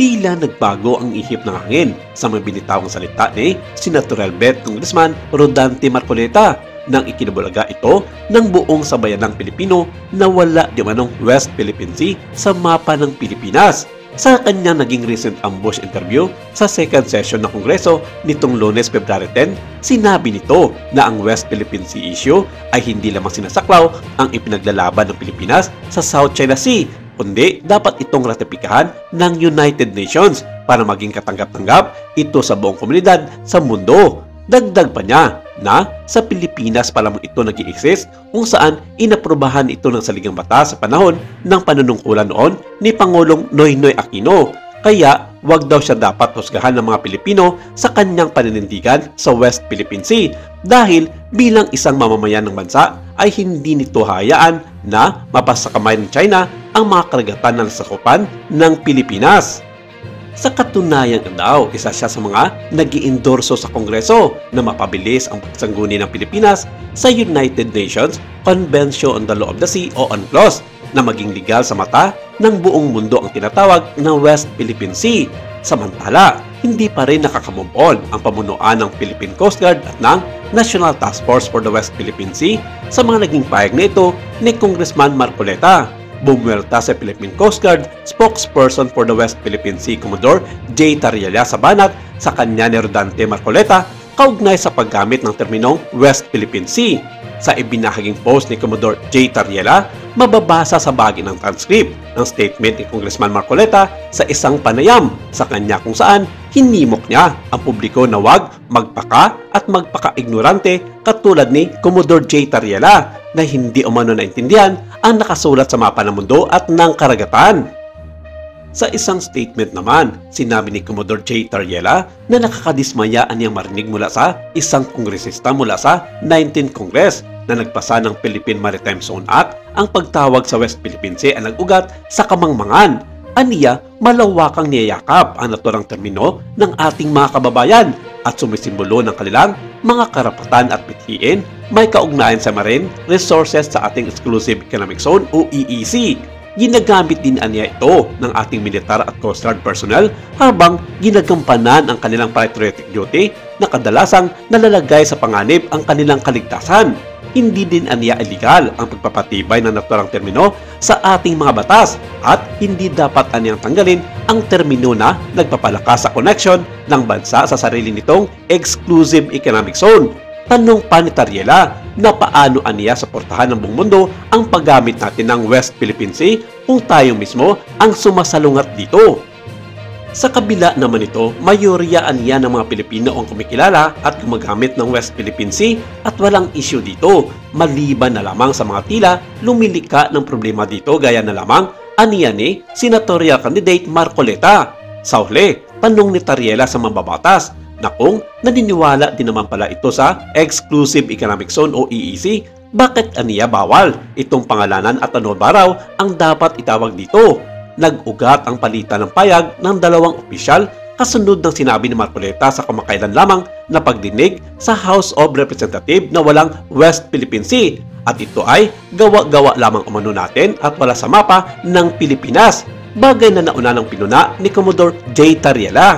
tila nagbago ang ihip ng hangin sa mga binitawang salita ni Senator Albert Congressman Rodante Marcoleta nang ikinabulaga ito ng buong sabayanang Pilipino na wala di manong West Philippine Sea sa mapa ng Pilipinas. Sa kanyang naging recent ambush interview sa second session ng Kongreso nitong Lunes, February 10, sinabi nito na ang West Philippine Sea issue ay hindi lamang sinasaklaw ang ipinaglalaban ng Pilipinas sa South China Sea, kundi dapat itong ratipikahan ng United Nations para maging katanggap-tanggap ito sa buong komunidad sa mundo. Dagdag pa niya na sa Pilipinas pa lamang ito nag-i-exist kung saan inaprubahan ito ng saligang batas sa panahon ng panunungkulan noon ni Pangulong Noynoy Aquino. Kaya wag daw siya dapat husgahan ng mga Pilipino sa kanyang paninindigan sa West Philippine Sea dahil bilang isang mamamayan ng bansa ay hindi nito hayaan na mapasakamay ng China ang mga karagatan na nasakupan ng Pilipinas. Sa katunayan daw, isa siya sa mga nag-iendorso sa Kongreso na mapabilis ang pagsangguni ng Pilipinas sa United Nations Convention on the Law of the Sea o UNCLOS na maging legal sa mata ng buong mundo ang tinatawag na West Philippine Sea. Samantala, hindi pa rin nakakamove on ang pamunuan ng Philippine Coast Guard at ng National Task Force for the West Philippine Sea sa mga naging pahayag na ito ni Congressman Marcoleta. Bumuelta sa Philippine Coast Guard spokesperson for the West Philippine Sea Commodore J. Tariela sa banat sa kanya ni Rodante Marcoleta kaugnay sa paggamit ng terminong West Philippine Sea. Sa ibinahaging post ni Commodore J. Tariela, mababasa sa bahagi ng transcript ng statement ni Congressman Marcoleta sa isang panayam sa kanya kung saan hinimok niya ang publiko na wag magpaka at magpaka-ignorante katulad ni Commodore J. Tariela na hindi umano naintindihan ang nakasulat sa mapa ng mundo at ng karagatan. Sa isang statement naman, sinabi ni Commodore J. Tariela na nakakadismaya niyang marinig mula sa isang kongresista mula sa 19th Congress na nagpasa ng Philippine Maritime Zone Act ang pagtawag sa West Philippine Sea ang nag-ugat sa kamangmangan. Aniya, malawakang niyayakap ang naturang termino ng ating mga kababayan at sumisimbolo ng kanilang mga karapatan at bithiin may kaugnayan sa marine resources sa ating Exclusive Economic Zone o EEZ. Ginagamit din aniya ito ng ating militar at coast guard personnel habang ginagampanan ang kanilang patriotic duty na kadalasang nalalagay sa panganib ang kanilang kaligtasan. Hindi din aniya illegal ang pagpapatibay ng naturang termino sa ating mga batas at hindi dapat aniyang tanggalin ang termino na nagpapalakas sa connection ng bansa sa sarili nitong Exclusive Economic Zone. Tanong pa ni Tariela na paano aniya suportahan ng buong mundo ang paggamit natin ng West Philippine Sea kung tayo mismo ang sumasalungat dito. Sa kabila naman ito, mayorya aniya ng mga Pilipino ang kumikilala at gumagamit ng West Philippine Sea at walang issue dito, maliban na lamang sa mga tila lumilika ng problema dito gaya na lamang aniya ni Senatorial Candidate Marcoleta. Sa huli, tanong ni Tariela sa mababatas na kung naniniwala din naman pala ito sa Exclusive Economic Zone o EEZ, bakit aniya bawal itong pangalanan at ano ba raw ang dapat itawag dito? Nag-ugat ang palitan ng payag ng dalawang opisyal kasunod ng sinabi ni Marcoleta sa kamakailan lamang na pagdinig sa House of Representatives na walang West Philippine Sea at ito ay gawa-gawa lamang umano natin at wala sa mapa ng Pilipinas, bagay na nauna ng pinuna ni Commodore J. Tariela.